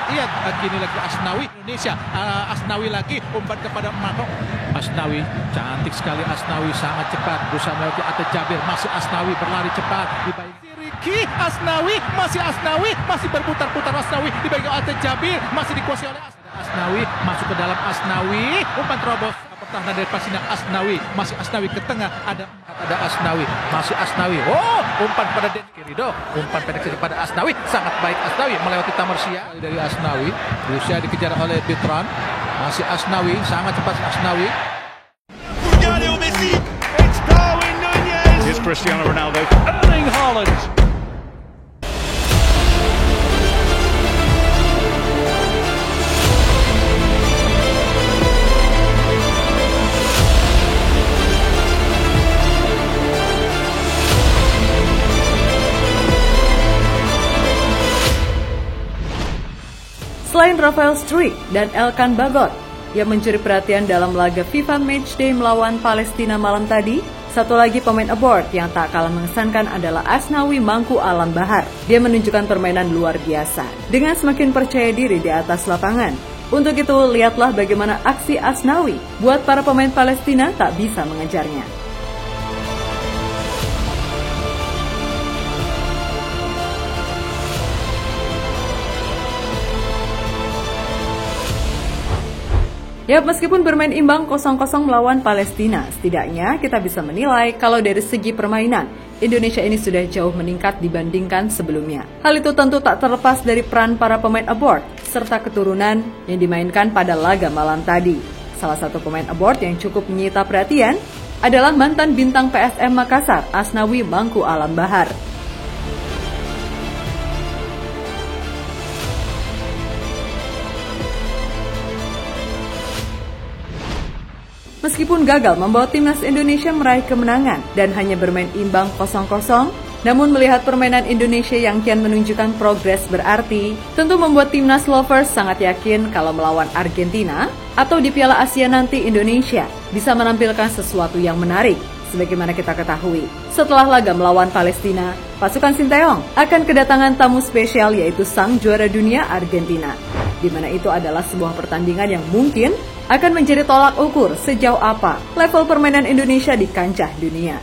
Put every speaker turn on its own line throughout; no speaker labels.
Iya, kini lagi Asnawi Indonesia. Asnawi lagi umpan kepada Marco. Asnawi cantik sekali. Asnawi sangat cepat berusaha melewati Atta Jabir. Masih Asnawi berlari cepat di baik Riki. Asnawi masih berputar-putar. Asnawi di baik Atta Jabir masih dikuasai oleh Asnawi. Masuk ke dalam Asnawi, umpan terobos pertahanan dari Pasina. Asnawi masih Asnawi ke tengah, ada Asnawi, masih Asnawi. Oh, umpan pada Denny Ridho, umpan pendek kepada Asnawi, sangat baik Asnawi melewati Tamarsia dari Asnawi. Berusaha dikejar oleh Bitran, masih Asnawi, sangat cepat Asnawi.
Messi, it's Darwin Nunez. Here's Cristiano Ronaldo, Erling Haaland.
Selain Rafael Struijk dan Elkan Bagot yang mencuri perhatian dalam laga FIFA Matchday melawan Palestina malam tadi, satu lagi pemain abroad yang tak kalah mengesankan adalah Asnawi Mangku Alam Bahar. Dia menunjukkan permainan luar biasa dengan semakin percaya diri di atas lapangan. Untuk itu, lihatlah bagaimana aksi Asnawi buat para pemain Palestina tak bisa mengejarnya. Ya, meskipun bermain imbang 0-0 melawan Palestina, setidaknya kita bisa menilai kalau dari segi permainan, Indonesia ini sudah jauh meningkat dibandingkan sebelumnya. Hal itu tentu tak terlepas dari peran para pemain abroad, serta keturunan yang dimainkan pada laga malam tadi. Salah satu pemain abroad yang cukup menyita perhatian adalah mantan bintang PSM Makassar, Asnawi Mangku Alam Bahar. Meskipun gagal membawa timnas Indonesia meraih kemenangan dan hanya bermain imbang 0-0, namun melihat permainan Indonesia yang kian menunjukkan progres berarti, tentu membuat timnas lovers sangat yakin kalau melawan Argentina atau di Piala Asia nanti Indonesia bisa menampilkan sesuatu yang menarik. Sebagaimana kita ketahui, setelah laga melawan Palestina, pasukan Sinteyong akan kedatangan tamu spesial yaitu sang juara dunia Argentina, di mana itu adalah sebuah pertandingan yang mungkin akan menjadi tolak ukur sejauh apa level permainan Indonesia di kancah dunia.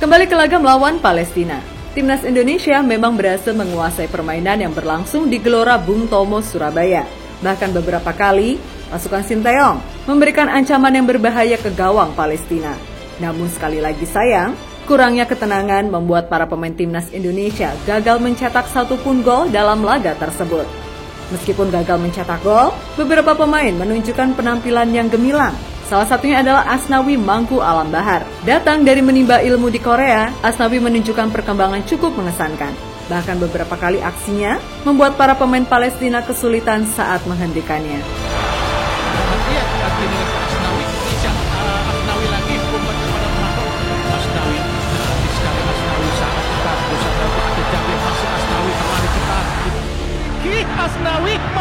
Kembali ke laga melawan Palestina, timnas Indonesia memang berhasil menguasai permainan yang berlangsung di Gelora Bung Tomo, Surabaya. Bahkan beberapa kali, pasukan Sinteyong memberikan ancaman yang berbahaya ke gawang Palestina. Namun sekali lagi sayang, kurangnya ketenangan membuat para pemain timnas Indonesia gagal mencetak satupun gol dalam laga tersebut. Meskipun gagal mencetak gol, beberapa pemain menunjukkan penampilan yang gemilang. Salah satunya adalah Asnawi Mangku Alam Bahar. Datang dari menimba ilmu di Korea, Asnawi menunjukkan perkembangan cukup mengesankan. Bahkan beberapa kali aksinya membuat para pemain Palestina kesulitan saat menghentikannya.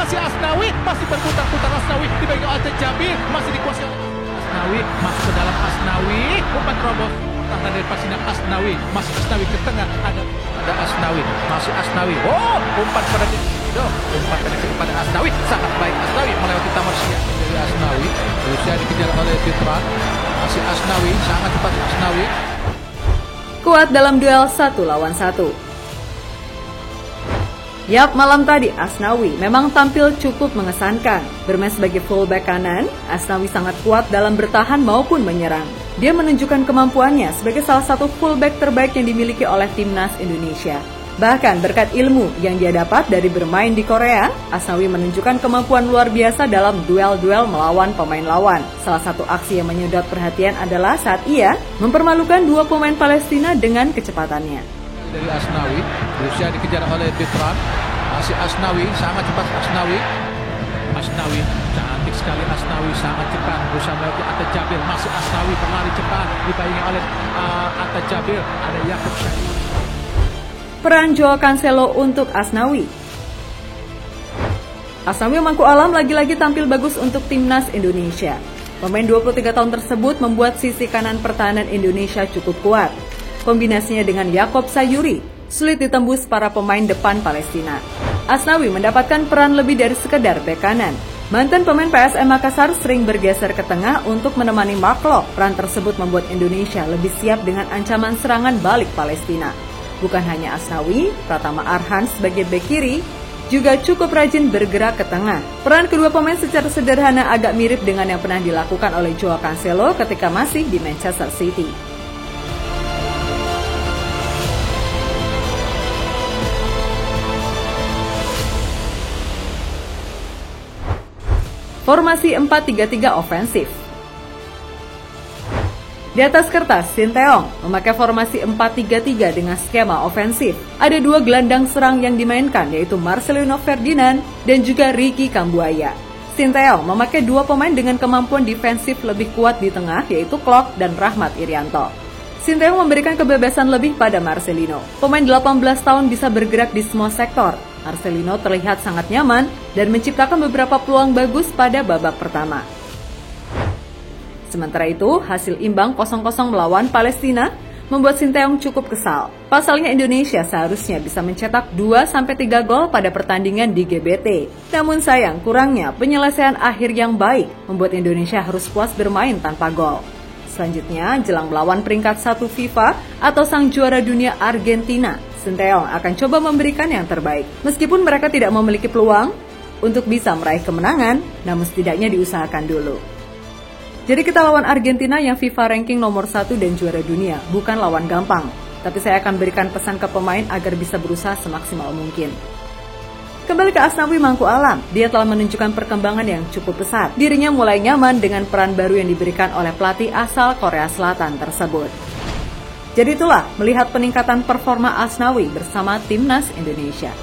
Asnawi masih berputar-putar. Asnawi di bagian Atta Jabir masih dikuasai oleh Asnawi, masuk ke dalam Asnawi, umpan terobos pertahanan dari Pasina. Asnawi masih Asnawi ke tengah, ada Asnawi, masih Asnawi. Oh, umpan pada Ridho, umpan pendek kepada Asnawi, sangat baik Asnawi melewati Tamarsia dari Asnawi. Berusaha dikejar oleh Bitran, masih Asnawi, sangat cepat Asnawi.
Kuat dalam duel 1 lawan 1. Yap, malam tadi Asnawi memang tampil cukup mengesankan. Bermain sebagai fullback kanan, Asnawi sangat kuat dalam bertahan maupun menyerang. Dia menunjukkan kemampuannya sebagai salah satu fullback terbaik yang dimiliki oleh timnas Indonesia. Bahkan berkat ilmu yang dia dapat dari bermain di Korea, Asnawi menunjukkan kemampuan luar biasa dalam duel-duel melawan pemain lawan. Salah satu aksi yang menyedot perhatian adalah saat ia mempermalukan dua pemain Palestina dengan kecepatannya.
Dari Asnawi, berusaha dikejar oleh Bitran, masih Asnawi, sangat cepat Asnawi. Asnawi, cantik sekali Asnawi, sangat cepat berusaha melewati Atta Jabir, masih Asnawi berlari cepat, dibayangi oleh Atta Jabir, ada Yakub Sayuri.
Peran Joao Cancelo untuk Asnawi. Asnawi Mangku Alam lagi-lagi tampil bagus untuk timnas Indonesia. Pemain 23 tahun tersebut membuat sisi kanan pertahanan Indonesia cukup kuat. Kombinasinya dengan Yakub Sayuri sulit ditembus para pemain depan Palestina. Asnawi mendapatkan peran lebih dari sekedar bek kanan. Mantan pemain PSM Makassar sering bergeser ke tengah untuk menemani Mark Locke. Peran tersebut membuat Indonesia lebih siap dengan ancaman serangan balik Palestina. Bukan hanya Asnawi, Pratama Arhan sebagai bek kiri juga cukup rajin bergerak ke tengah. Peran kedua pemain secara sederhana agak mirip dengan yang pernah dilakukan oleh Joao Cancelo ketika masih di Manchester City. Formasi 4-3-3 ofensif. Di atas kertas, Sinteyong memakai formasi 4-3-3 dengan skema ofensif. Ada dua gelandang serang yang dimainkan, yaitu Marcelino Ferdinand dan juga Ricky Kambuaya. Sinteyong memakai dua pemain dengan kemampuan defensif lebih kuat di tengah, yaitu Klok dan Rahmat Irianto. Sinteyong memberikan kebebasan lebih pada Marcelino. Pemain 18 tahun bisa bergerak di semua sektor. Marcelino terlihat sangat nyaman dan menciptakan beberapa peluang bagus pada babak pertama. Sementara itu, hasil imbang 0-0 melawan Palestina membuat Sinteyong cukup kesal. Pasalnya Indonesia seharusnya bisa mencetak 2-3 gol pada pertandingan di GBT. Namun sayang, kurangnya penyelesaian akhir yang baik membuat Indonesia harus puas bermain tanpa gol. Selanjutnya, jelang melawan peringkat 1 FIFA atau sang juara dunia Argentina, Sinteyong akan coba memberikan yang terbaik. Meskipun mereka tidak memiliki peluang untuk bisa meraih kemenangan, namun setidaknya diusahakan dulu. Jadi kita lawan Argentina yang FIFA ranking nomor 1 dan juara dunia, bukan lawan gampang. Tapi saya akan berikan pesan ke pemain agar bisa berusaha semaksimal mungkin. Kembali ke Asnawi Mangku Alam, dia telah menunjukkan perkembangan yang cukup pesat. Dirinya mulai nyaman dengan peran baru yang diberikan oleh pelatih asal Korea Selatan tersebut. Jadi itulah melihat peningkatan performa Asnawi bersama Timnas Indonesia.